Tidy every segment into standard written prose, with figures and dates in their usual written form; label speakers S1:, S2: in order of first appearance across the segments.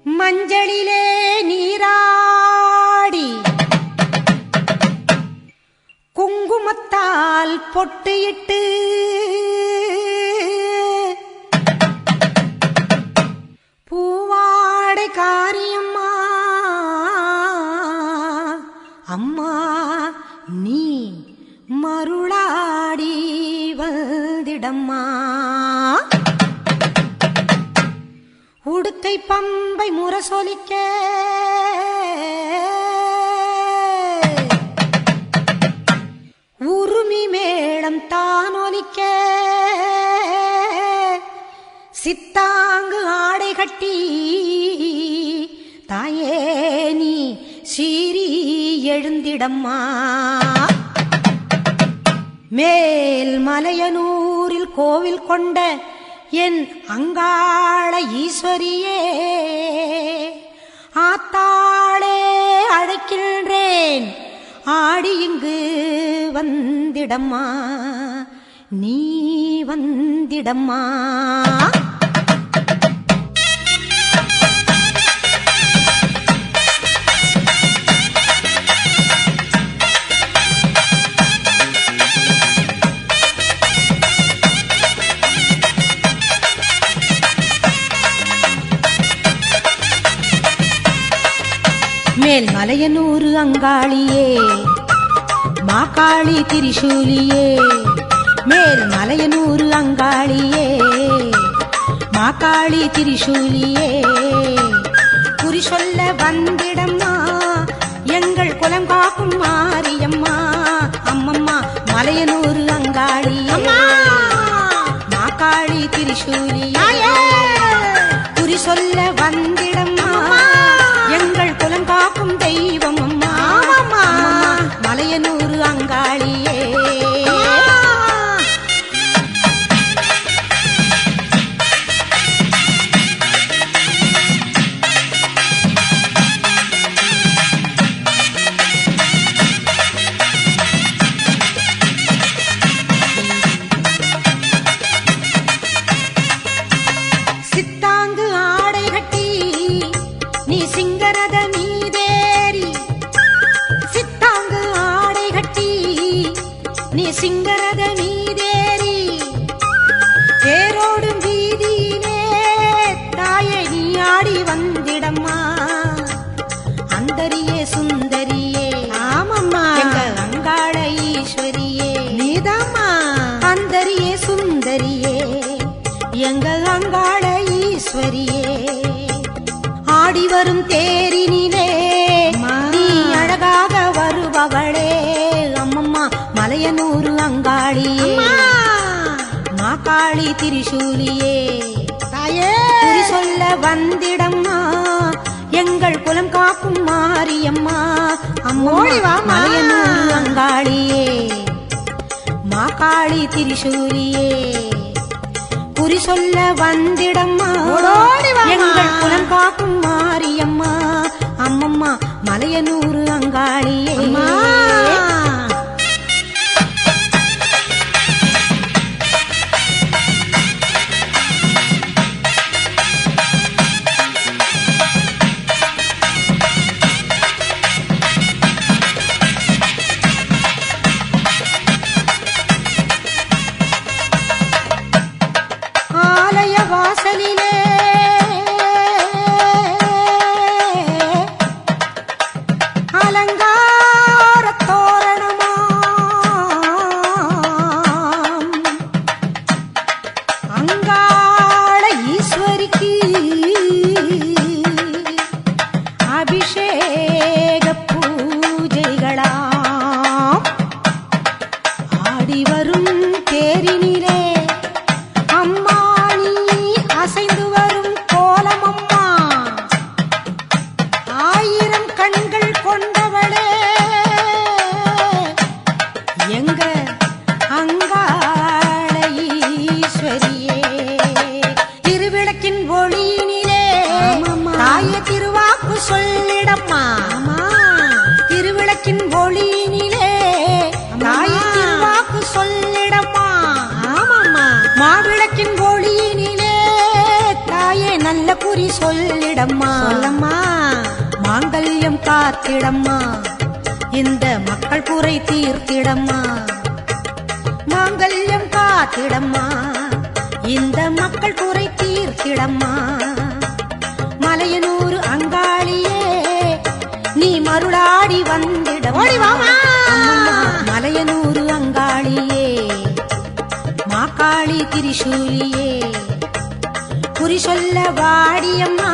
S1: மஞ்சளிலே நீராடி குங்குமத்தால் பொட்டியிட்டு பூவாடை காரியம்மா அம்மா நீ மருளாடி வந்திடம்மா. உடுக்கை பம்பை முரசொலிக்க உருமி மேளம் தானொலிக்க சித்தாங்கு ஆடை கட்டி தாயே நீ சீறி எழுந்திடம்மா. மேல் மலையனூரில் கோவில் கொண்ட என் அங்காள ஈஸ்வரியே ஆத்தாளே அழைக்கின்றேன் ஆடி இங்கு வந்திடம்மா நீ வந்திடம்மா. மேல் மலையனூரு அங்காளியே மாகாளி திரிசூலியே மேல் மலையனூரு அங்காளியே மாகாளி திரிசூலியே குறி சொல்ல வந்திடம்மா எங்கள் குலம் காக்கும் மாரியம்மா அம்மம்மா மலையனூரு அங்காளியே மாகாளி திரிசூலியே குறி சொல்ல வந்திடம்மா எங்கள் குலம் காக்கும் தெய்வம் அம்மா மலையனூரு அங்காளியே. சித்தாங்கு ஆடை கட்டி நீ சிங்கரத மீதேறி சித்தாங்கு ஆடை கட்டி நீ சிங்கரத மீதேறி தேரோடும் வீதியிலே தாயை நீ ஆடி வந்திடம்மா. அந்தரியே சுந்தரியே ஆமம்மா எங்க அங்காள ஈஸ்வரியே நீதாம்மா அந்தரியே சுந்தரியே எங்க அங்காள ஈஸ்வரியே. ஆடி வரும் தேரினிலே நீ அழகாக வருபவளே அம்மம்மா மலையனூரு அங்காளியே மாகாளி திரிசூலியே குறி சொல்ல வந்திடம்மா எங்கள் குலம் காக்கும் மாரியம்மா அம்மோ மலையனூரு அங்காளியே மாகாளி திரிசூலியே குறி சொல்ல வந்திடம்மா எங்கள் குலம் காக்கும் மாரியம்மா அம்மம்மா மலையனூரு அங்காளியே. ஆலய வாசலிலே சொல்லிடம்மா சொல்லம்மா மாங்கல்யம் காத்திடம்மா இந்த மக்கள் குறை தீர்த்திடம்மா மாங்கல்யம் காத்திடம்மா இந்த மக்கள் குறை தீர்த்திடம்மா மலையனூர் அங்காளியே நீ மருளாடி வந்திடம்மா மலையனூர் அங்காளியே மாக்காளி திரிசூலியே குறி சொல்ல வாடியம்மா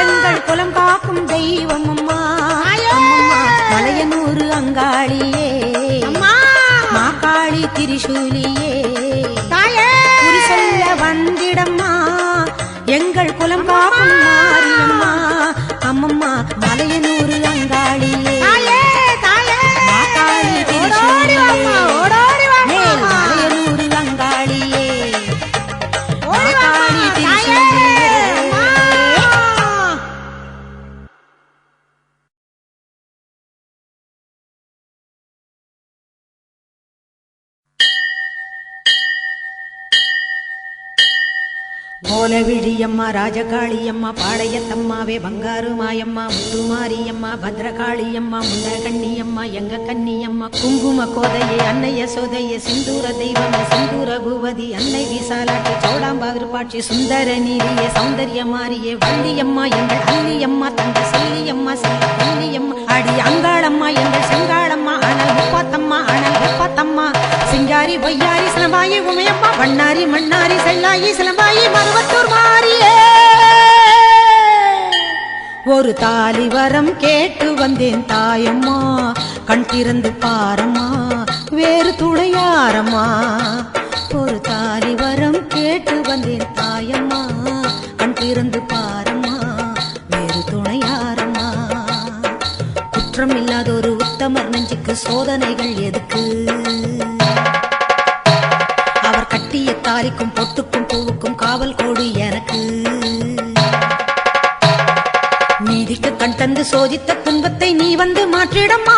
S1: எங்கள் குலம் காக்கும் தெய்வம் அம்மா மலையனூர் அங்காளியே மாக்காளி திரிசூலியே குறி சொல்ல வந்திடம்மா எங்கள் குலம் காக்கும் மாரியம்மா அம்மம்மா மலையனூர் அங்காளியே மாக்காளி திரிசூலியே மலையனூர் அங்காளியே மாக்காளி திரிசூலியே கோலவிழியம்மா ராஜகாளியம்மா பாளையத்தம்மாவே பங்காரு மாயம்மா முத்துமாரியம்மா பத்ரகாளியம்மா முண்டகண்ணியம்மா எங்க கண்ணியம்மா குங்கும கோதையே அன்னைய சோதையே சிந்தூர தெய்வம் சிந்தூர பூவதி அன்னை விசாலாட்சி சோடாம்பா விருப்பாட்சி சுந்தர நீரியே சௌந்தர்ய மாரியே வள்ளியம்மா எங்கள் அள்ளியம்மா தங்க செல்லியம்மா செல்ல கல்லியம்மா அடி அங்காளம்மா எங்கள் செங்காளம்மா அனல் முப்பாத்தம்மா அனல் முப்பாத்தம்மா சிங்காரி பொய்யாரி சிலம்பாயி உமையம்மா வண்ணாரி மண்ணாரி செல்லாயி சிலம்பாயி மருவத்தூர் மாரியே ஒரு தாலி வரம் கேட்டு வந்தேன் தாயம்மா கண் திறந்து பாரம்மா வேறு துணையாரம்மா ஒரு தாலி வரம் கேட்டு வந்தேன் தாயம்மா கண் திறந்து பாரம்மா வேறு துணையாரம்மா குற்றம் இல்லாத ஒரு உத்தமர் நெஞ்சுக்கு சோதனைகள் எதுக்கு அவர் கட்டிய தாலிக்கும் பொட்டுக்கும் பூவுக்கும் காவல் கோடு எனக்கு நீதிக்கு கண் தந்து சோதித்த துன்பத்தை நீ வந்து மாற்றிடம்மா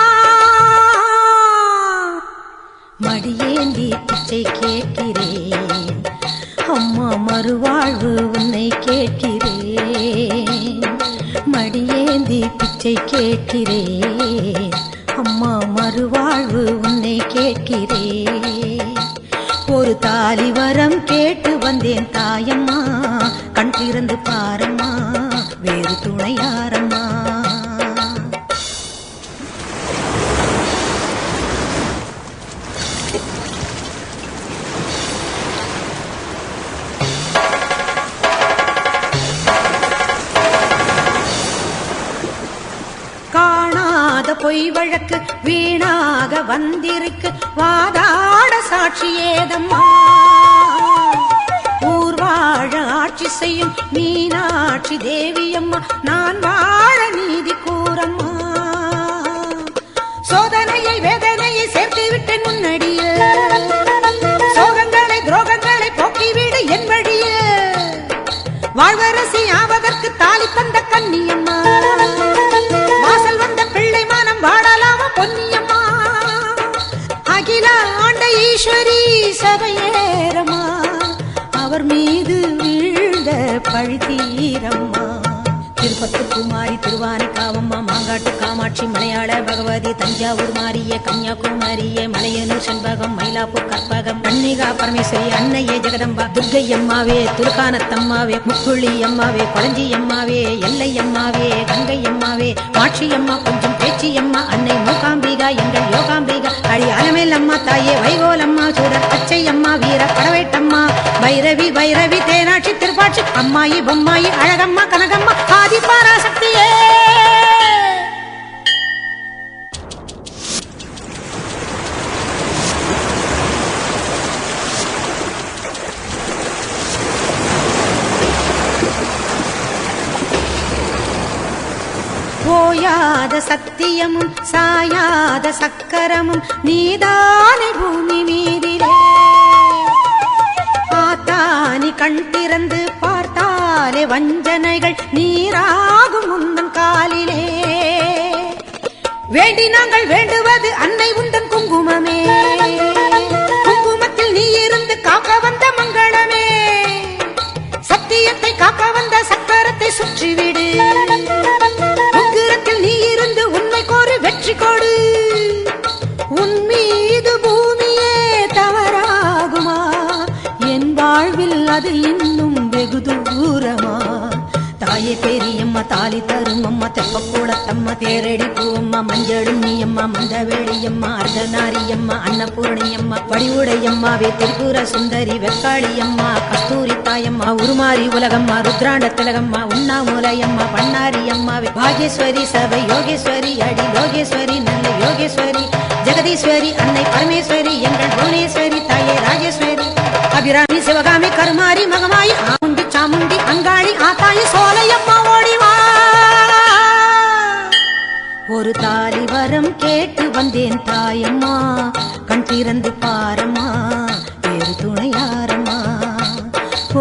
S1: மடியேந்தி பிச்சை கேட்கிறேன் அம்மா மறுவாழ்வு உன்னை கேட்கிறேன் மடியேந்தி பிச்சை கேட்கிறேன் அம்மா மறுவாழ்வு உன்னை கேட்கிறேன் ஒரு தாலி வரம் கேட்டு வந்தேன் தாயம்மா கண் திறந்து பாரம்மா வேறு துணையாரம்மா காணாத பொய் வழக்கு வீணாக வந்திருக்கு வாதாட சாட்சி ஏதம்மா ஊர் வாழ ஆட்சி செய்யும் மீனாட்சி தேவியம்மா நான் வாழ நீதி கூறம்மா சோதனையை வேதனையை சேர்த்து விட்டேன் முன்னடியே சோகங்களை துரோகங்களை போக்கிவிடு என் வழியே வாழ்வரசி ஆவதற்கு தாலி தந்த கன்னியம்மா வாசல் வந்த பிள்ளை மானம் வாடலாமா பொன்னியம்மா அகில ஆண்ட ஈஸ்வரி சபையேரம்மா அவர் மீது வீழ்ந்த பழி தீரம்மா திருப்பத்து குமாரி திருவானைக்காவம்மா மாங்காட்டு காமாட்சி மலையாள பகவதி தஞ்சாவூர் மாரிய கன்னியாகுமரியே மலையனூர் செண்பகம் மயிலாப்பூர் கற்பகம் கன்னிகா பரமேஸ்வரி அன்னையே ஜெகதம்பா துர்க்கை அம்மாவே துர்கானத்தம்மாவே முக்குழி அம்மாவே கொளஞ்சி அம்மாவே எல்லை அம்மாவே கங்கை அம்மாவே மாட்சி அம்மா கொஞ்சம் பேச்சி அம்மா அன்னை மூகாம்பிகா எங்கள் யோகாம்பிகா அடி அலமேல் அம்மா தாயே வைகோலம்மா சூரர் பச்சை அம்மா வீர படவேட்டம்மா பைரவி பைரவி தேனாட்சி திருப்பாட்சி அம்மாயி பொம்மாயி அழகம்மா கனகம்மா ஆதி பராசக்தியே ஓயாத சத்தியமும் சாயாத சக்கரமும் நீதானே பூமி மீதிலே ஆத்தானி கண் திறந்து பார்த்தாலே வஞ்சனைகள் நீராகும் உந்தன் காலிலே வேண்டி நாங்கள் வேண்டுவது அன்னை உந்தன் குங்குமமே குங்குமத்தில் நீ இருந்து காக்க வந்த மங்களமே சத்தியத்தை காக்க வந்த சக்கரத்தை சுற்றிவிடு உக்கிரத்தில் நீ இருந்து உண்மைக்கொரு வெற்றி கொடு உன் மீது பூமியே தவறாகுமா என் வாழ்வில் அது இன்னும் வெகு தூரமா தாயே பெரியம்மா தாலி தரும் அம்மா தெப்பக்கூடத்தம்மா தேரடி பூவம்மா மஞ்சளும் நீயம்மா மந்தவேளியம்மா அர்த்தநாரியம்மா அன்னபூரணியம்மா வடிவுடையம்மாவே திரிபுர சுந்தரி வெக்காளியம்மா கஸ்தூரி தாயம்மா உருமாறி உலகம்மா ருத்ராண்ட திலகம்மா உண்ணாமூலையம்மா பண்ணாரியம்மாவே பாகேஸ்வரி சபை யோகேஸ்வரி அடி லோகேஸ்வரி நல்ல யோகேஸ்வரி ஜெகதீஸ்வரி அன்னை பரமேஸ்வரி எங்கள் புவனேஸ்வரி தாயே ராஜேஸ்வரி அபிராமி சிவகாமி கருமாரி மகமாயி ஆமுண்டி சாமுண்டி அங்காளி ஆத்தாயி சோலையம்மா ஓடிவா ஒரு தாலி வரம் கேட்டு வந்தேன் தாயம்மா கண் திறந்து பாரம்மா வேறு துணையாரம்மா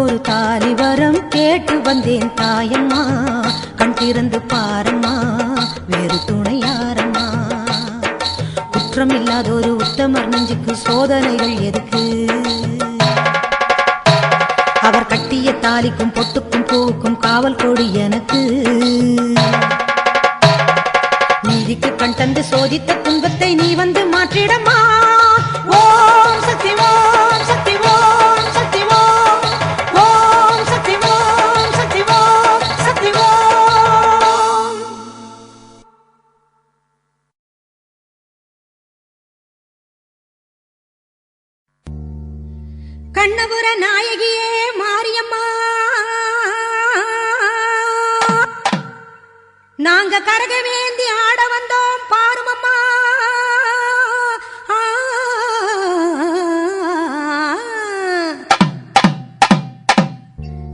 S1: ஒரு தாலி வரம் கேட்டு வந்தேன் தாயம்மா கண் திறந்து பாரம்மா வேறு துணையாரம்மா குற்றம் இல்லாத ஒரு உத்தமர் நெஞ்சுக்கு சோதனைகள் எதுக்கு அவர் கட்டிய தாலிக்கும் பொட்டுக்கும் பூவுக்கும் காவல் கொடி எனக்கு நீதிக்கு கண் தந்து சோதித்த துன்பத்தை நீ வந்து மாற்றிடமா ஓம் சக்தி ஓம் சக்தி ஓம் சக்தி ஓம் ஓம் சக்தி ஓம் சக்தி ஓம் சக்தி ஓம் கண்ணபுர நாயகியே மாரியம்மா நாங்க கரகவேந்தி ஆட வந்தோம் பாருமம்மா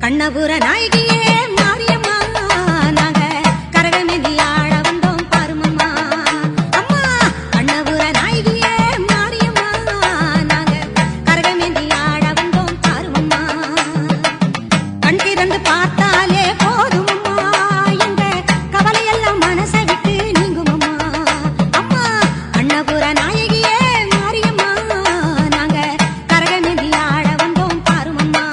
S1: கண்ணபுர நாயகியே மாரியம்மா நாங்க கரகவேந்தி ஆட வந்தோம் பாருமம்மா அம்மா கண்ணபுர நாயகியே மாரியம்மா நாங்க கரகவேந்தி ஆட வந்தோம் பாருமம்மா கண் திறந்து பார்த்தாலே போதுமம்மா எங்க கவலையெல்லாம் மனசை விட்டு நீங்குமம்மா அம்மா கண்ணபுர நாயகியே மாரியம்மா நாங்க கரகவேந்தி ஆட வந்தோம் பாருமம்மா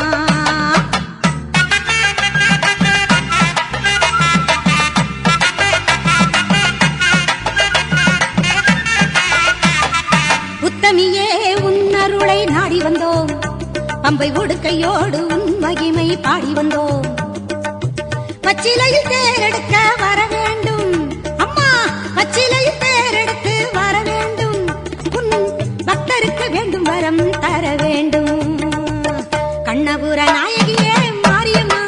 S1: உத்தமியே உன்னருளை நாடி வந்தோம் பம்பை உடுக்கையோடு உன் மகிமை பாடி வந்தோம் பச்சிலையில் தேரெடுக்க வர வேண்டும் அம்மா பச்சிலையில் தேரெடுத்து வர வேண்டும் உன் பக்தருக்கு வேண்டும் வரம் தர வேண்டும் கண்ணபுர நாயகியே மாரியம்மா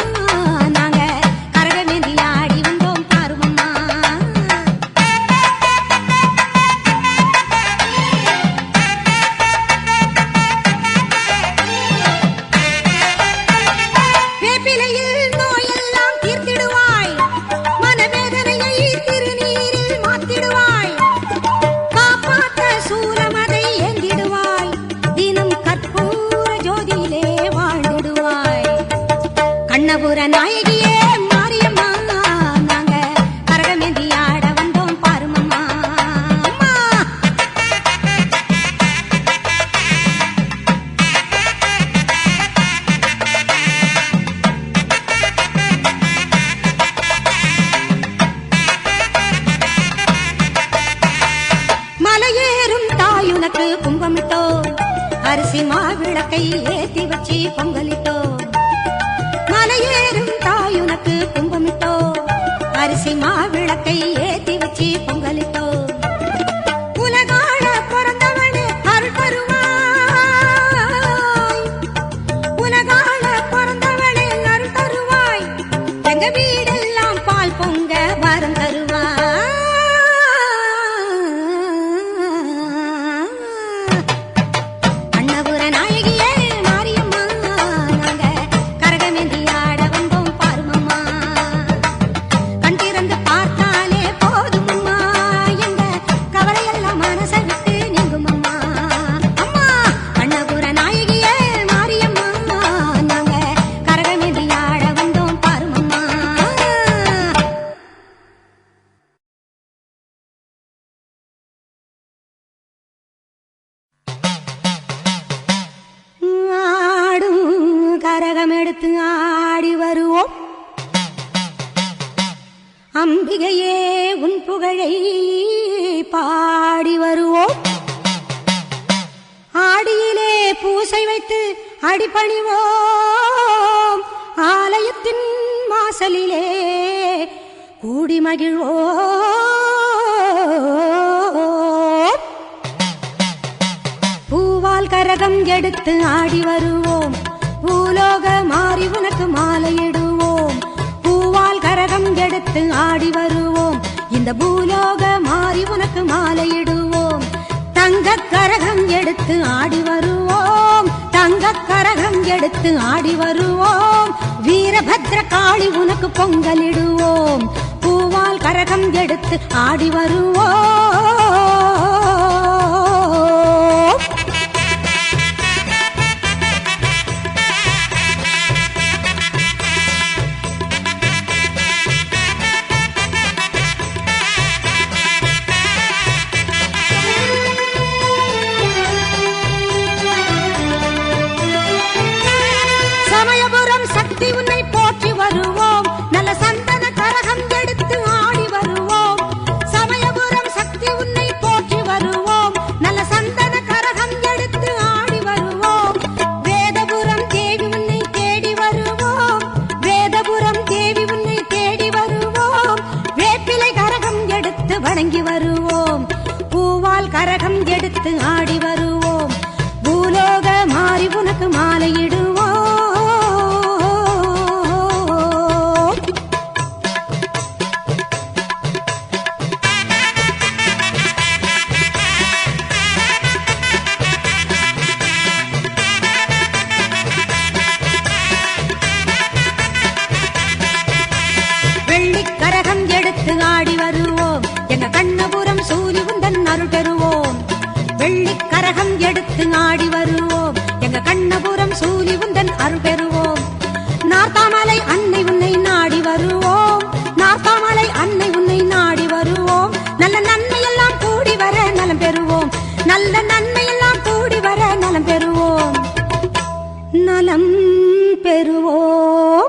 S1: நாங்க கரகவேந்தி ஆடி வந்தோம் பாருமம்மா வேப்பிலையில் நோயெல்லாம் தீர்த்திடுவாய் மனவேதனையை திருநீரில் மாத்திடுவாய் காப்பாற்ற சூலமதை ஏந்திடுவாய் தினம் கற்பூர ஜோதியிலே வாழ்ந்திடுவாய் கண்ணபுர நாயகியே மாரியம்மா நாங்க கரகவேந்தி ஆட வந்தோம் பாருமம்மா அம்மா மலையேறும் தாயுனக்கு கும்பமிட்டோ அரிசி மாவிளக்கை ஏத்தி வச்சு பொங்கலிட்டோ மலையேறும் தாயுனக்கு கும்பமிட்டோ அரிசி மாவிளக்கை ஏத்தி வச்சு பொங்கலிட்டோ உலகாள பிறந்தவனே அருள் தருவாய் உலகாள பிறந்தவனே அருள் தருவாய் எங்க வீடெல்லாம் பால் பொங்க வரம் தருவாய் கண்ணபுர நாயகியே மாரியம்மா நாங்க கரகவேந்தி ஆட வந்தோம் பாருமம்மா கண் திறந்து பார்த்தாலே போதுமம்மா எங்க கவலையெல்லாம் மனசை விட்டு நீங்குமம்மா அம்மா கண்ணபுர நாயகியே மாரியம்மா நாங்க கரகவேந்தி ஆட வந்தோம் பாருமம்மா அம்பிகையே உன் புகழை பாடி வருவோம். ஆடியிலே பூசை வைத்து அடிபணிவோம். ஆலயத்தின் வாசலிலே கூடி மகிழ்வோம். பூவால் கரகம் எடுத்து ஆடி வருவோம். பூலோக மாறி உனக்கு மாலையிடுவோம். பூவால் கரகம் எடுத்து ஆடி வருவோம். இந்த பூலோக மாறி உனக்கு மாலையிடுவோம். தங்க கரகம் எடுத்து ஆடி வருவோம். தங்க கரகம் எடுத்து ஆடி வருவோம். வீரபத்ர காளி உனக்கு பொங்கலிடுவோம். பூவால் கரகம் எடுத்து ஆடி வருவோம். சமயபுரம் சக்தி உன்னை போற்றி வருவோம். நல்ல சந்தன கரகம் எடுத்து ஆடி வருவோம். சமயபுரம் சக்தி உன்னை போற்றி வருவோம். நல்ல சந்தன கரகம் எடுத்து ஆடி வருவோம். வேதபுரம் தேவி உன்னை தேடி வருவோம். வேதபுரம் தேவி உன்னை தேடி வருவோம். வேப்பிலை கரகம் எடுத்து வணங்கி வருவோம். பூவால் கரகம் எடுத்து ஆடி வருவோம். பூலோக மாறி உனக்கு மாலையிடுவோம். வெள்ளிக்கரகம் எடுத்து ஆடி வருவோம். எங்க கண்ணபுரம் சூரி உந்தன் அருள் பெறுவோம். வெள்ளிக்கரகம் எடுத்து ஆடி வருவோம். எங்க கண்ணபுரம் சூரி உந்தன் அருள் பெறுவோம். நார்த்தாமலை அன்னை உன்னை நாடி வருவோம். நார்த்தாமலை அன்னை உன்னை நாடி வருவோம். நல்ல நன்மையெல்லாம் கூடி வர நலம் பெறுவோம். நல்ல நன்மையெல்லாம் கூடி வர நலம் பெறுவோம். நலம் பெறுவோம்.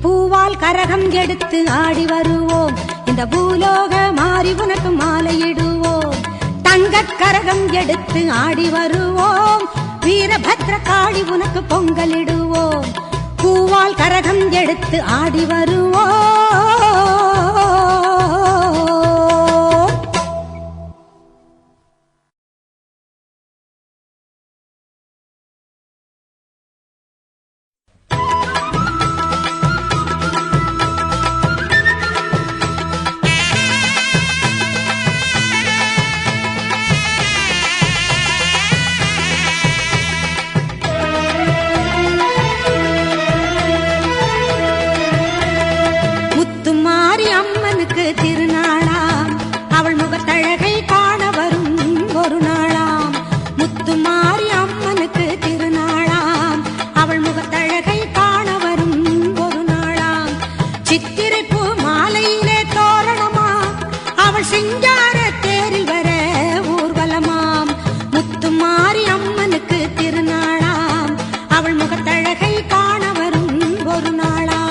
S1: பூவால் கரகம் எடுத்து ஆடி வருவோம். இந்த பூலோக மாறி உனக்கு மாலையிடுவோம். தங்க கரகம் எடுத்து ஆடி வருவோம். வீரபத்ர காளி உனக்கு பொங்கலிடுவோம். பூவால் கரகம் எடுத்து ஆடி வருவோம். திருநாளாம் அவள் முகத்தழகை காண வரும் ஒரு நாளாம். முத்துமாரி அம்மனுக்கு திருநாளாம் அவள் முகத்தழகை காண வரும் ஒரு நாளாம். சித்திரை பூ மாலையிலே தோரணமா அவள் சிங்கார தேரில் வர ஊர்வலமாம். முத்துமாரி அம்மனுக்கு திருநாளாம் அவள் முகத்தழகை காண வரும் ஒரு நாளாம்.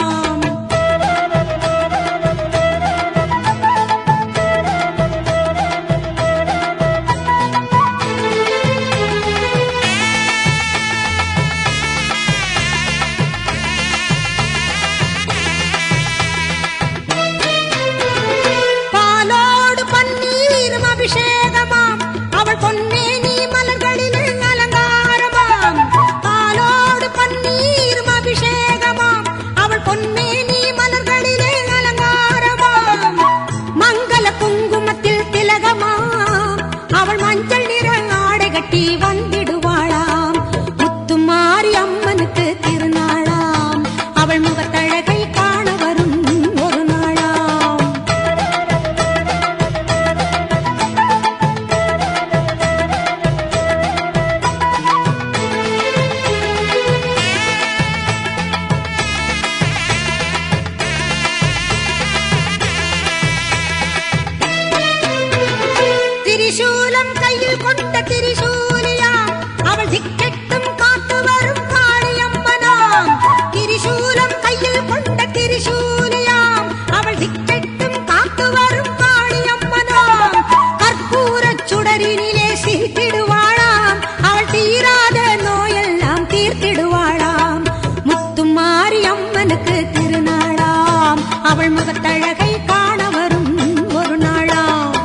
S1: அவள் முகத்தழகை காண வரும் ஒரு நாளாம்.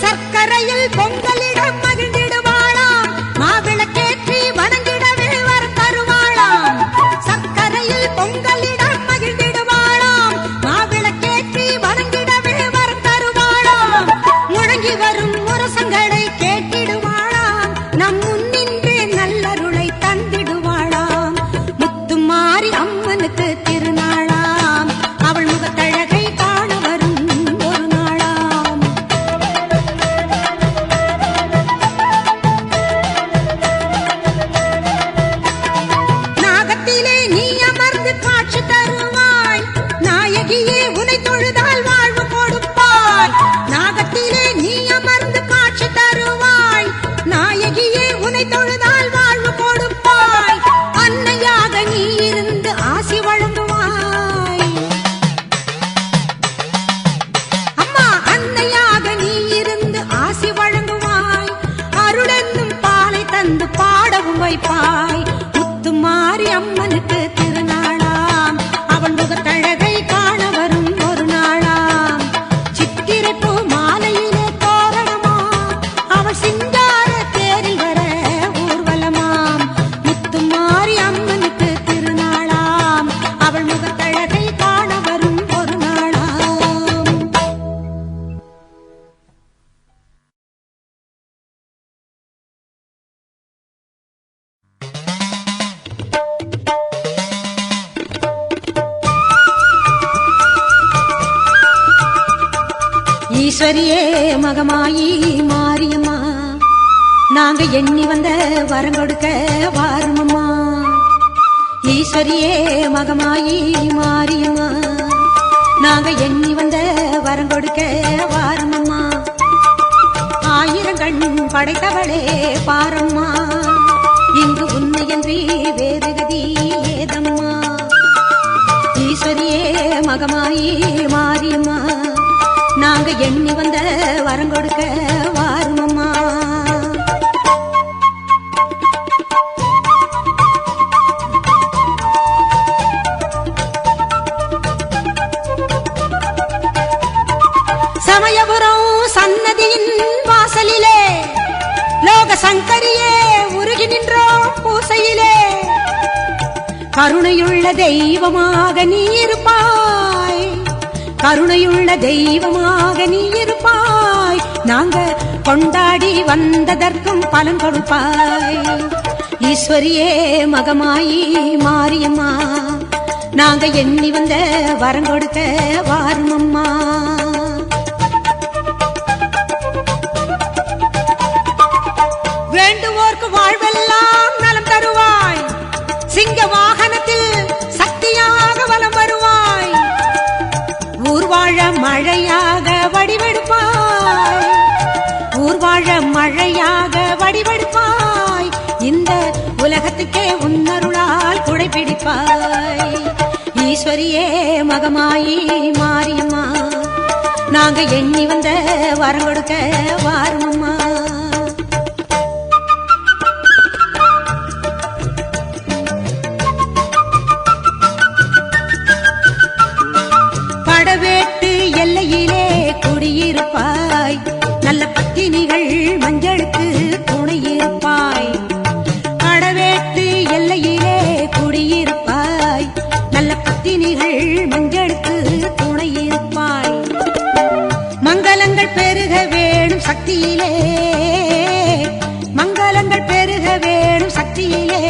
S1: சர்க்கரையில் பொங்கலிடம் மகிழ்ந்திடுவாளாம், மாவிளக்கேற்றி வணங்கிடவே வர தருவாளாம். சர்க்கரையில் பொங்கலிடம் மகிழ்ந்திடுவாளாம், மாவிளக்கேற்றி வணங்கிடவே வர தருவாளாம். முழங்கி வரும் முரசங்களை கேட்டிடுவாளாம், நம் முன்னின்றே நல்லருளை தந்திடுவாளாம். முத்துமாரி அம்மனுக்கு திருநாளாம், அவள் முகத்தழகை காண வரும் ஒரு நாளாம். நாகத்திலே நீ அமர்ந்து காட்சி தருவாய், நாயகியே உனை தொழுதால் வாழ்வு கொடுப்பாய். நாகத்திலே நீ அமர்ந்து காட்சி தருவாய், நாயகியே உனை தொழுதால் வாழ்வு கொடுப்பாய். அன்னையாக நீ இருந்து ஆசி வழங்குவாய். அம்மா அன்னையாக நீ இருந்து ஆசி வழங்குவாய், அருளென்னும் பாலை தந்து பாடவும் வைப்பாய். முத்துமாரி அம்மனுக்கு திருநாளாம், அவள் முகத்தழகை காண வரும் ஒரு நாளாம். சித்திரை பூ மாலையிலே தோரணமா, அவள் சிங்கார தேரில் வர ஊர்வலமாம். முத்துமாரி அம்மனுக்கு திருநாளாம், அவள் முகத்தழகை காண வரும் ஒரு நாளாம். ஈஸ்வரியே மகமாயி மாரியம்மா, நாங்க எண்ணி வந்த வரம் கொடுக்க வாருமம்மா. ஈஸ்வரியே மகமாயி மாரியம்மா, நாங்க எண்ணி வந்த வரம் கொடுக்க வாருமம்மா. ஆயிரம் கண் படைத்தவளே பாரம்மா, இங்கு உன்னையன்றி வேறு கதி ஏதம்மா. ஈஸ்வரியே மகமாயி மாரியம்மா, நாங்க எண்ணி வந்த வரம் கொடுக்க வாருமம்மா. சமயபுரம் சன்னதியின் வாசலிலே லோக சங்கரியே உருகி நின்றோம் பூசையிலே. கருணையுள்ள தெய்வமாக நீ இருப்பாய், கருணையுள்ள தெய்வமாக நீ இருப்பாய். நாங்க கொண்டாடி வந்ததற்கும் பலன் கொடுப்பாய். ஈஸ்வரியே மகமாயி மாரியம்மா, நாங்க எண்ணி வந்த வரம் கொடுக்க வாருமம்மா. வேண்டுவோர்க்கு வாழ்வெல்லாம் நலம் தருவாய், சிங்க வாகனத்தில் சக்தியாக வலம் வருவாய். ஊர்வாழ மழையாக வடிவெடுப்பாய், ஊர்வாழ மழையாக வடிவெடுப்பாய். இந்த உலகத்துக்கே உன்னருளால் குடைப்பிடிப்பாய். ஈஸ்வரியே மகமாயி மாரியம்மா, நாங்க எண்ணி வந்த வரம் கொடுக்க வாருமம்மா. படவேட்டு எல்லையிலே குடியிருப்பாய், நல்ல பத்தினிகள் மஞ்சளுக்கு துணையிருப்பாய். படவேட்டு எல்லையிலே குடியிருப்பாய், நல்ல பத்தினிகள் மஞ்சளுக்கு துணையிருப்பாய். மங்களங்கள் பெருக வேணும் சக்தியிலே, மங்களங்கள் பெருக வேணும் சக்தியிலே.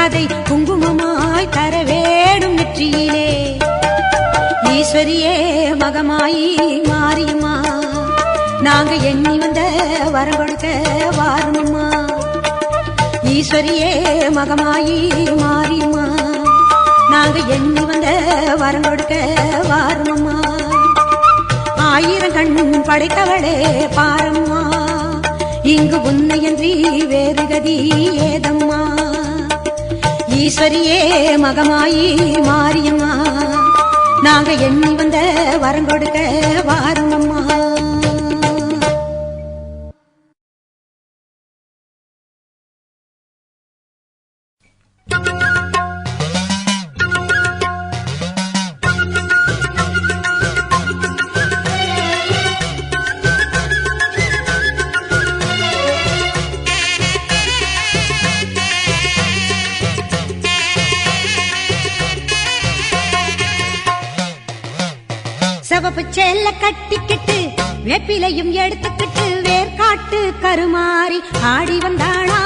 S1: அதை குங்குமமாய் தர வேணும் நெற்றியிலே. ஈஸ்வரியே மகமாயி மாரியம்மா, நாங்க எண்ணி வந்த வரம் கொடுக்க வாருமம்மா. ஈஸ்வரியே மகமாயி மாரியம்மா, நாங்க எண்ணி வந்த வரம் கொடுக்க வாருமம்மா. ஆயிரம் கண் படைத்தவளே பாரம்மா, இங்கு உன்னையன்றி வேறு கதி ஏதம்மா. ஈஸ்வரியே மகமாயி மாரியம்மா, நாங்க எண்ணி வந்த வரம் கொடுக்க வாருமம்மா. சிவப்பு சேல கட்டிக்கிட்டு வேப்பிலையும் எடுத்துக்கிட்டு வேர்காட்டு கருமாறி ஆடி வந்தாளா.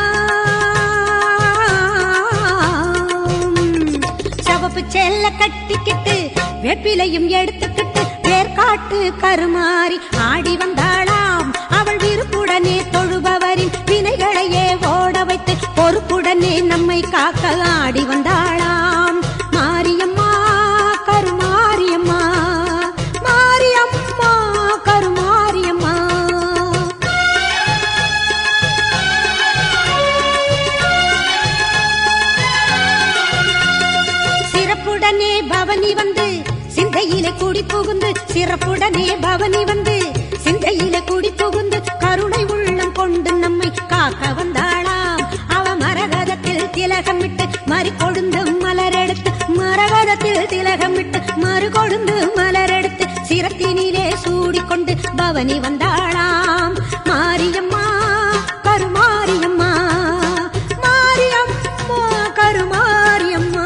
S1: சிவப்பு சேல கட்டிக்கிட்டு வேப்பிலையும் எடுத்துக்கிட்டு வேர்காட்டு கருமாறி ஆடி வந்தாளாம். அவள் விருப்புடனே தொழுபவரின் வினைகளையே ஓட வைத்து பொறுப்புடனே நம்மை காக்க ஆடி வந்தாளாம். மாரியம்மா கருமாரியம்மா, மாரியம்மா கருமாரியம்மா. சிறப்புடனே பவனி வந்து சிந்தையிலே குடி புகுந்து, சிறப்புடனே பவனி வந்து சிந்தையிலே குடி புகுந்து கருணை உள்ளம் கொண்டு நம்மை காக்க வந்தாளாம். அவ மரகதத்தில் திலகமிட்டு மறு கொழுந்து மலரெடுத்து, மரகதத்தில் திலகமிட்டு மறு கொழுந்து மலரெடுத்து சிரத்தினிலே சூடிக்கொண்டு பவனி வந்தாளாம். மாரியம்மா கருமாரியம்மா, மாரியம்மா கருமாரியம்மா.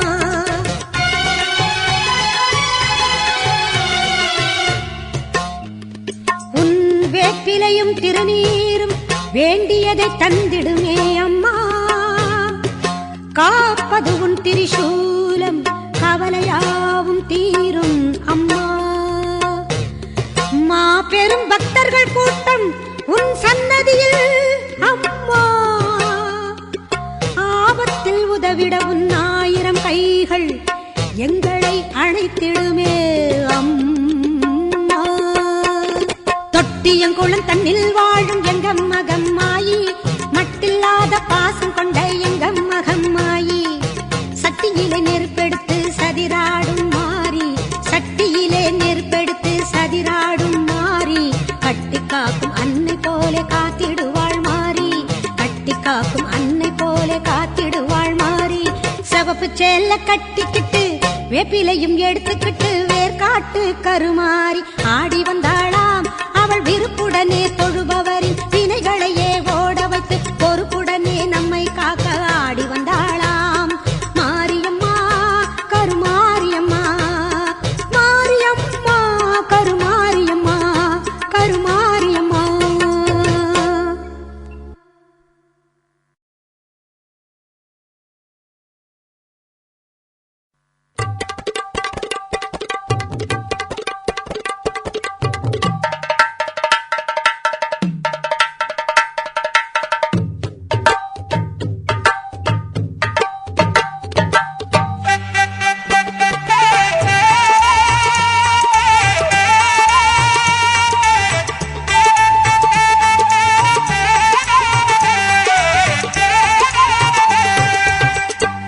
S1: உன் வேப்பிலையும் திருநீரும் வேண்டியதை தந்திடுமே அம்மா, காப்பது உன் திரிசூலம் கவலையாவும் தீரும் அம்மா. மா பெரும் பக்தர்கள் கூட்டம் உன் சன்னதியில் அம்மா, ஆபத்தில் உதவிட உன் 1000 கைகள் எங்களை அழைத்திடுமே அம்மா. தொட்டியங்குளம் தன்னில் வாழும் எங்க மகம்மாயி, மட்டில்லாத பாசம் கொண்ட எங்க மகம்மாயி, சட்டியிலே நெருப்பெடுத்து சதிராடும் மாறி, சட்டியிலே நெருப்பெடுத்து சதிராடும் மாறி, கட்டி காக்கும் அன்னை போல காத்திடுவாள் மாறி, கட்டி காக்கும் அன்னை போல காத்திடுவாள் மாறி. சிவப்பு சேல கட்டிக்கிட்டு வேப்பிலையும் எடுத்துக்கிட்டு வேர்காட்டு கருமாறி ஆடி வந்தாளாம். அவள் விருப்புடனே தொழுபவரின் வினைகளையே ஓட வைத்து பொறுப்புடனே நம்மை காக்க ஆடி வந்தாளாம். மாரியம்மா கருமாரியம்மா, மாரியம்மா கருமாரியம்மா, கருமாரியம்மா.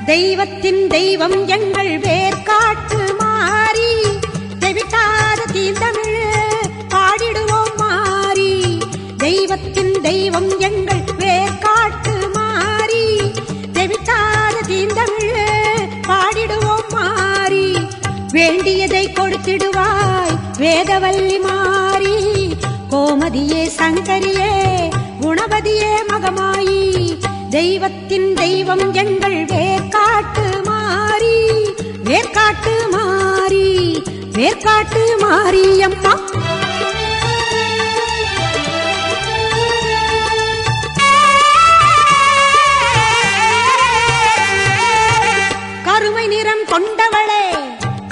S1: தெய்வத்தின் தெய்வம் எங்கள் வேர்காட்டு மாறி, தெவிட்டாத தீந்தமிழ் பாடிடுவோம் மாறி. தெய்வத்தின் தெய்வம் எங்கள் வேர்காட்டு மாறி, தெவிட்டாத தீந்தமிழ் பாடிடுவோம் மாறி. வேண்டியதை கொடுத்திடுவாய் வேதவல்லி மாறி, கோமதியே சங்கரியே குணவதியே மகமாயி. தெய்வத்தின் தெய்வம் எங்கள் வேர்காட்டு மாறி, வேர்காட்டு மாறி, வேர்காட்டு மாரியம்மா. கருமை நிறம் கொண்டவளே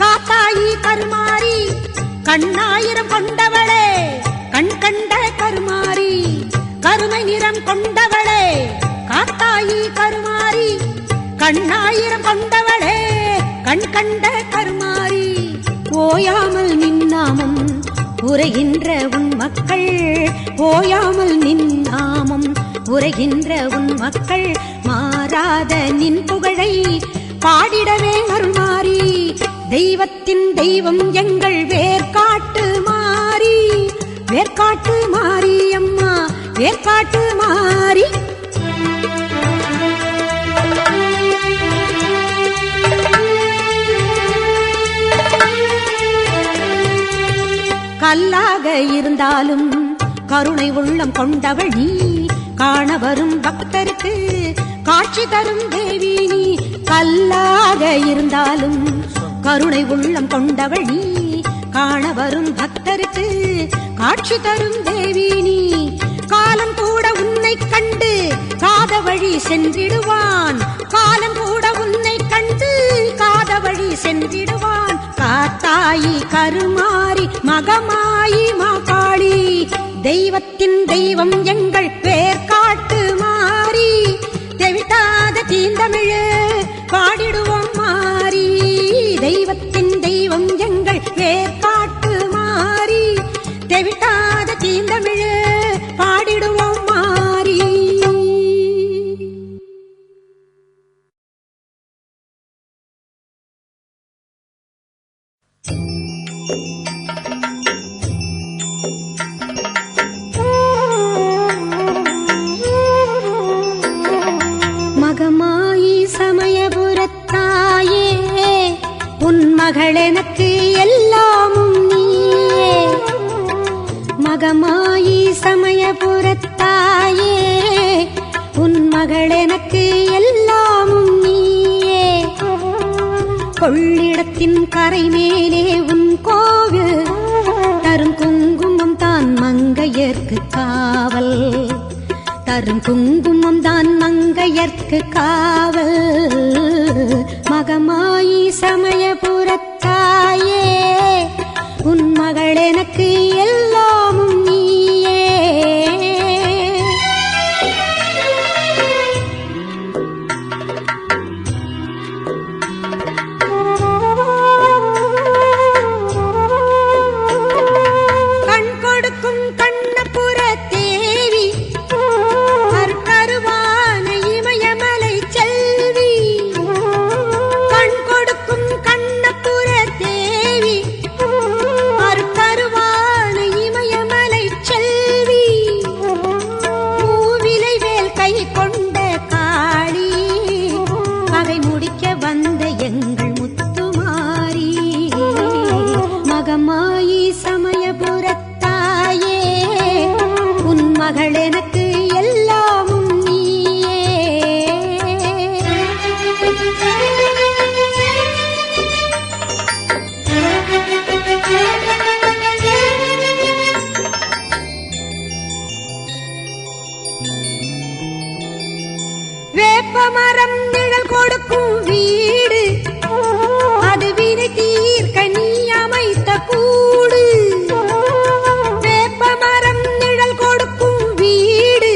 S1: காத்தாயி கருமாரி, கண்ணாயிரம் கொண்டவளே கண் கண்ட கருமாரி. கருமை நிறம் கொண்டவளே காத்தாயி கருமாரி, கண்ணாயிரம் கொண்டவளே கண் கண்ட கருமாரி. ஓயாமல் நின்னாமம் உரைகின்ற உன் மக்கள், ஓயாமல் நின்னாமம் உரைகின்ற உன் மக்கள். மாறாத நின் புகழை பாடிடவே அருள்மாறி. தெய்வத்தின் தெய்வம் எங்கள் வேர்க்காட்டு மாறி, வேர்க்காட்டு மாறி அம்மா, வேர்க்காட்டு மாறி. கல்லாக இருந்தாலும் கருணை உள்ளம் கொண்டவள் நீ, காண வரும் பக்தருக்கு காட்சி தரும் தேவி நீ. கல்லாக இருந்தாலும் கருணை உள்ளம் கொண்டவள் நீ, காண வரும் பக்தருக்கு காட்சி தரும் தேவி நீ. காலம் கூட உன்னை கண்டு காத வழி சென்றிடுவான், காலம் கூட உன்னை கண்டு காத வழி சென்றிடுவான். காத்தாயி கருமாரி மகமாயி மாகாளி, தெய்வத்தின் தெய்வம் எங்கள் வேர்க்காட்டு மாறி. தெவிட்டாத தீந்தமிழு பாடிடுவோம் மாறி, தெய்வத்தின் தெய்வம் எங்கள் வேர்க்காட்டு மாறி. தெவிட்டாத தீந்தமிழு பாடிடுவோம் மாறி. மகமாயி சமயபுரத்தாயே, உன் மகள் எனக்கு எல்லாமும் நீயே. மகமாயி சமயபுரத்தாயே, உன் மகள் எனக்கு எல்லாமும் நீயே. கொள்ளிடத்தின் கரை மேலே உன் கோவில், தரும் குங்குமம் தான் மங்கையர்க்கு காவல், தரும் குங்குமம் தான் மங்கையர்க்கு காவல். மகமாயி சமயபுரத்தாயே, உன் மகள் எனக்கு எல்லாமும் நீயே. கண் கொடுக்கும் கண்ணபுர தேவி, கருவான இமயமலை செல்வி. கண் கொடுக்கும் கண்ணபுர தேவி, கருவான இமயமலை செல்வி. மூவிலை வேல் கை கொண்ட காளி, பகை முடிக்க வந்த எங்கள் முத்துமாரி. மகமாயி சமயபுரத்தாயே, உன் மகள் எனக்கு எல்லாமும் நீயே. வேப்பமரம் நிழல் கொடுக்கும் வீடு, அது வினை தீர்க்க நீ அமைத்த கூடு. வேப்பமரம் நிழல் கொடுக்கும் வீடு,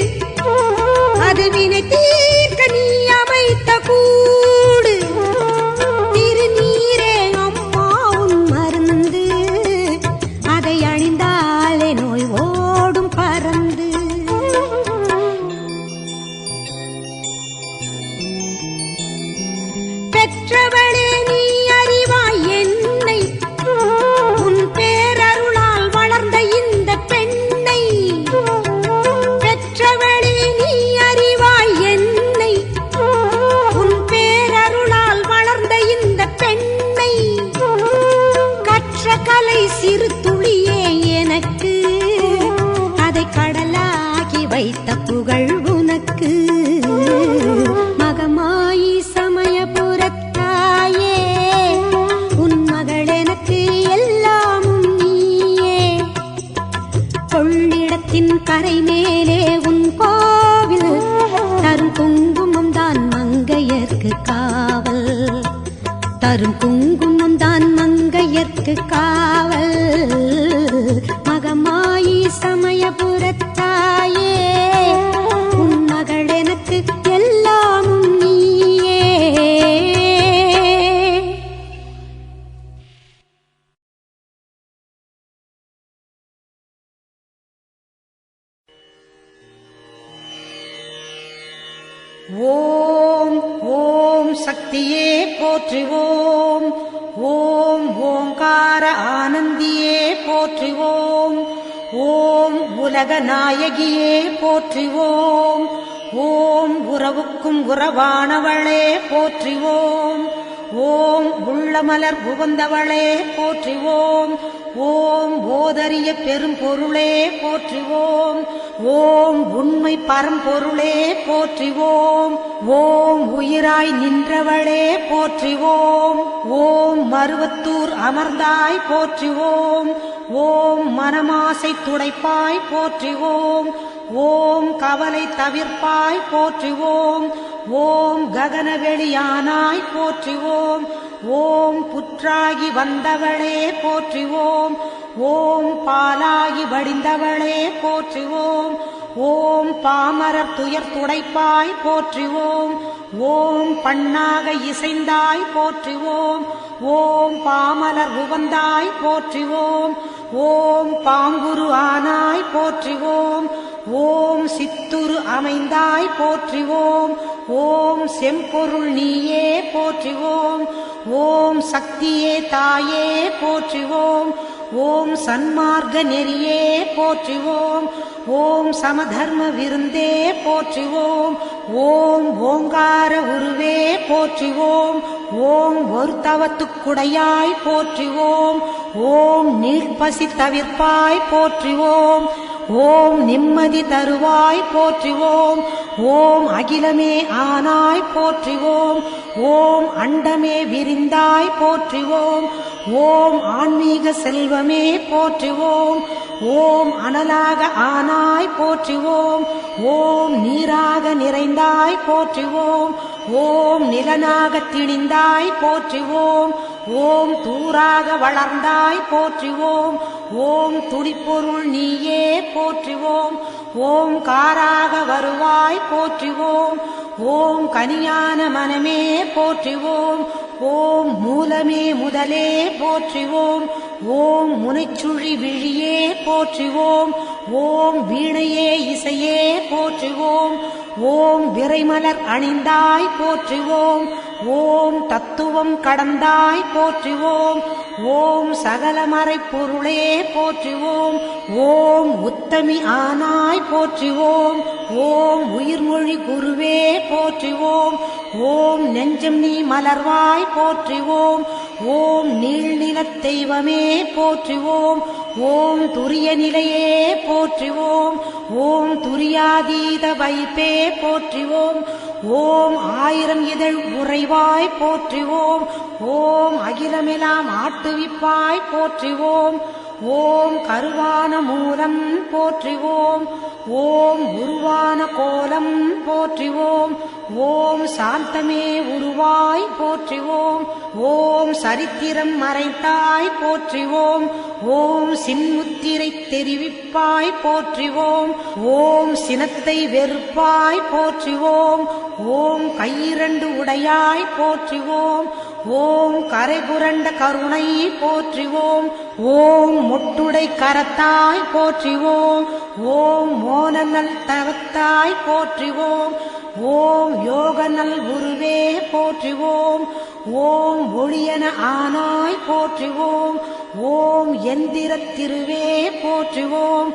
S1: அது வினை தீர்க்க நீ அமைத்த கூடு. திருநீரே அம்மா உன் மருந்து, அதை அணிந்தாலே நோய் ஓடும் பறந்து. பெற்றவளே நீ அறிவாய் என்னை, உன் பேரருளால் வளர்ந்த இந்த பெண்ணை. பெற்றவளே நீ அறிவாய் என்னை, உன் பேரருளால் வளர்ந்த இந்த பெண்ணை. கற்ற கலை சிறு துளியே எனக்கு, அதை கடலாகி வைத்த புகழ் உனக்கு. மகமாயி சமயபுரத்தாயே, உன் மகள் எனக்கு எல்லாமும் நீயே. கொள்ளிடத்தின் கரை மேலே உன் கோவில், தரும் குங்குமம் தான் மங்கையர்க்கு காவல், தரும் குங்குமம் தான் மங்கையர்க்கு காவல். மகமாயி சமயபுரத்தாயே, உன் மகள் எனக்கு எல்லாமும் நீயே. ஓம் ஓம் சக்தியே போற்றிவோம். ஓம் ஓங்கார ஆனந்தியே போற்றிவோம். ஓம் உலக நாயகியே போற்றிவோம். ஓம் உறவுக்கும் உறவானவளே போற்றிவோம். ஓம் உள்ளமலர் உகந்தவளே போற்றிவோம். ஓம் ஓதரிய பெரும் பொருளே போற்றிவோம். ஓம் உண்மை பரம்பொருளே போற்றிவோம். ஓம் உயிராய் நின்றவளே போற்றிவோம். ஓம் மருவத்தூர் அமர்ந்தாய் போற்றிவோம். ஓம் மனமாசை துடைப்பாய் போற்றிவோம். ஓம் கவலை தவிர்ப்பாய் போற்றிவோம். ஓம் ககனவெளியானாய் போற்றிவோம். ஓம் புற்றாகி வந்தவளே போற்றிவோம். ஓம் பாலாகி வடிந்தவளே போற்றிவோம். ஓம் பாமரர் துயர் துடைப்பாய் போற்றிவோம். ஓம் பண்ணாக இசைந்தாய் போற்றிவோம். ஓம் பாமலர் உவந்தாய் போற்றிவோம். ஓம் பாங்குரு ஆனாய் போற்றிவோம். ஓம் சித்துரு அமைந்தாய் போற்றிவோம். ஓம் செம்பொருள் நீயே போற்றிவோம். ஓம் சக்தியே தாயே போற்றிவோம். ஓம் சன்மார்க்க நெறியே போற்றிவோம். ஓம் சமதர்ம விருந்தே போற்றிவோம். ஓம் ஓங்கார உருவே போற்றிவோம். ஓம் ஒரு தவத்துக்குடையாய் போற்றிவோம். ஓம் நீழ்பசி தவிர்ப்பாய் போற்றிவோம். ஓம் நிம்மதி தருவாய் போற்றிவோம். ஓம் அகிலமே ஆனாய் போற்றிவோம். ஓம் அண்டமே விரிந்தாய் போற்றிவோம். ஓம் ஆன்மீக செல்வமே போற்றிவோம். ஓம் அனலாக ஆனாய் போற்றிவோம். ஓம் நீராக நிறைந்தாய் போற்றிவோம். ஓம் நிலனாக திணிந்தாய் போற்றிவோம். ஓம் தூராக வளர்ந்தாய் போற்றிவோம். ஓம் துடிப்பொருள் நீயே போற்றிவோம். ஓம் காராக வருவாய் போற்றிவோம். ஓம் கனியான மனமே போற்றிவோம். ஓம் மூலமே முதலே போற்றிவோம். ஓம் முனைச்சுழி விழியே போற்றிவோம். ஓம் வீணையே இசையே போற்றிவோம். ஓம் விரைமலர் அணிந்தாய் போற்றிவோம். ஓம் தத்துவம் கடந்தாய் போற்றிவோம். ஓம் சகலமறை பொருளே போற்றிவோம். ஓம் உத்தமி ஆனாய் போற்றிவோம். ஓம் உயிர்மொழி குருவே போற்றிவோம். ஓம் நெஞ்சம் நீ மலர்வாய் போற்றிவோம். ஓம் நீள்நிலத் தெய்வமே போற்றிவோம். ஓம் துரிய நிலையே போற்றிவோம். ஓம் துரியாதீத வைப்பே போற்றிவோம். ஓம் ஆயிரம் இதழ் உறைவாய் போற்றிவோம். ஓம் அகிலமெல்லாம் ஆட்டுவிப்பாய் போற்றிவோம். ஓம் கருவான மூலம் போற்றிவோம். ஓம் உருவான கோலம் போற்றிவோம். ஓம் சாந்தமே உருவாய் போற்றிவோம். ஓம் சரித்திரம் மறைத்தாய் போற்றிவோம். ஓம் சின்முத்திரை தெரிவிப்பாய் போற்றிவோம். ஓம் சினத்தை வெறுப்பாய் போற்றிவோம். ஓம் கையிரண்டு உடையாய் போற்றிவோம். ஓம் கரைபுரண்ட கருணை போற்றிவோம். ஓம் மொட்டுடை கரத்தாய் போற்றிவோம். ஓம் மோனநல் தவத்தாய் போற்றிவோம். ஓம் யோகநல் உருவே போற்றிவோம். ஓம் ஒளியன ஆனாய் போற்றிவோம். ஓம் எந்திரத் திருவே போற்றிவோம்.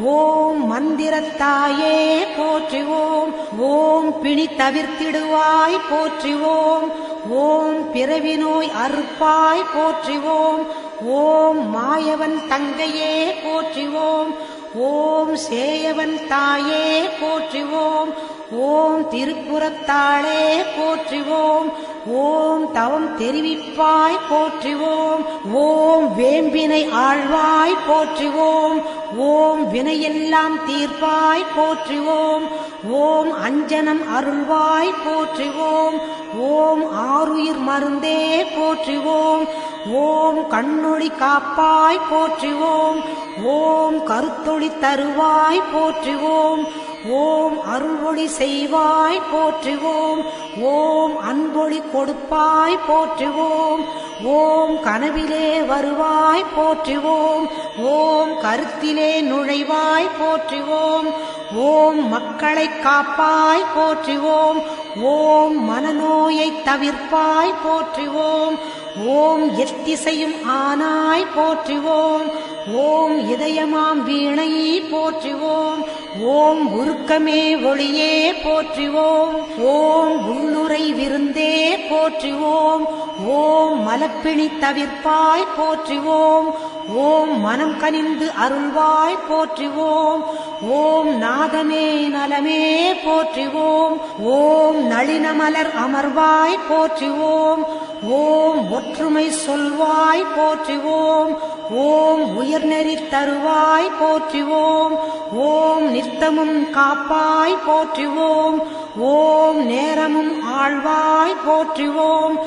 S1: ஓம் மந்திரத்தாயே போற்றிவோம். ஓம் பிணி தவிர்த்திடுவாய் போற்றிவோம். ஓம் பிறவி நோய் அறுப்பாய் போற்றிவோம். ஓம் மாயவன் தங்கையே போற்றிவோம். ஓம் சேயவன் தாயே போற்றிவோம். ஓம் திருப்புறத்தாளே போற்றிவோம். ஓம் தவம் தெரிவிப்பாய் போற்றிவோம். ஓம் வேம்பினை ஆழ்வாய் போற்றிவோம். ஓம் வினையெல்லாம் தீர்ப்பாய் போற்றிவோம். ஓம் அஞ்சனம் அருள்வாய் போற்றிவோம். ஓம் ஆருயிர் மருந்தே போற்றிவோம். ஓம் கண்ணொளி காப்பாய் போற்றிவோம். ஓம் கருத்தொளி தருவாய் போற்றிவோம். ஓம் அருள்வொளி செய்வாய் போற்றிவோம். ஓம் அன்பொளி கொடுப்பாய் போற்றிவோம். ஓம் கனவிலே வருவாய் போற்றிவோம். ஓம் கருத்திலே நுழைவாய் போற்றிவோம். ஓம் மக்களை காப்பாய் போற்றிவோம். ஓம் மனநோயை தவிர்ப்பாய் போற்றுவோம். ஓம் எத்திசையும் ஆனாய் போற்றுவோம். ஓம் இதயமாம் வீணை போற்றுவோம். ஓம் உருக்கமே ஒளியே போற்றுவோம். ஓம் உள்ளுரை விருந்தே போற்றுவோம். ஓம் மலப்பிணி தவிர்ப்பாய் போற்றுவோம். ஓம் மனம் கனிந்து அருள்வாய் போற்றுவோம். ஓம் நாதமே நலமே போற்றுவோம். ஓம் நளினமலர் அமர்வாய் போற்றுவோம். ஓம் ஒற்றுமை சொல்வாய் போற்றுவோம். ஓம் உயர்நெறி தருவாய் போற்றுவோம். ஓம் நித்தமும் காப்பாய் போற்றுவோம். ஓம் நேரமும் ஆழ்வாய் போற்றுவோம்.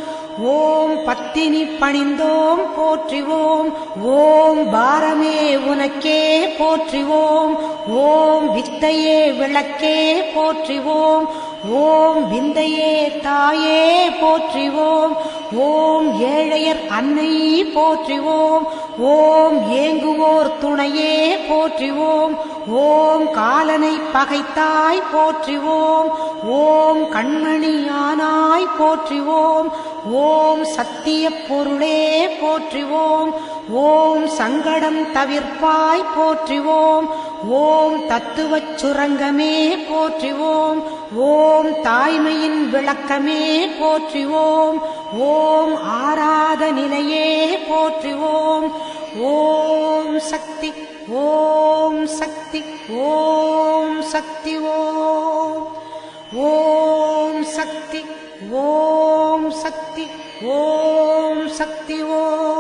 S1: ஓம் பத்தினி பணிந்தோம் போற்றுவோம். ஓம் பாரமே உனக்கே போற்றுவோம். ஓம் வித்தையே விளக்கே போற்றுவோம். ஓம் விந்தையே தாயே போற்றுவோம். ஓம் ஏழையர் அன்னை போற்றுவோம். ஓம் ஏங்குவோர் துணையே போற்றுவோம். ஓம் காலனை பகைத்தாய் போற்றுவோம். ஓம் கண்மணியானாய் போற்றுவோம். ஓம் சத்திய பொருளே போற்றுவோம். ஓம் சங்கடம் தவிர்ப்பாய் போற்றுவோம். ஓம் தத்துவச் சுரங்கமே போற்றுவோம். ஓம் தாய்மையின் விளக்கமே போற்றுவோம். ஓம் ஆராத நிலையே போற்றுவோம். ஓம் சக்தி ஓம் சக்தி ஓம் சக்தி ஓம் ஓம் சக்தி ஓம் சக்தி ஓம் சக்தி ஓம்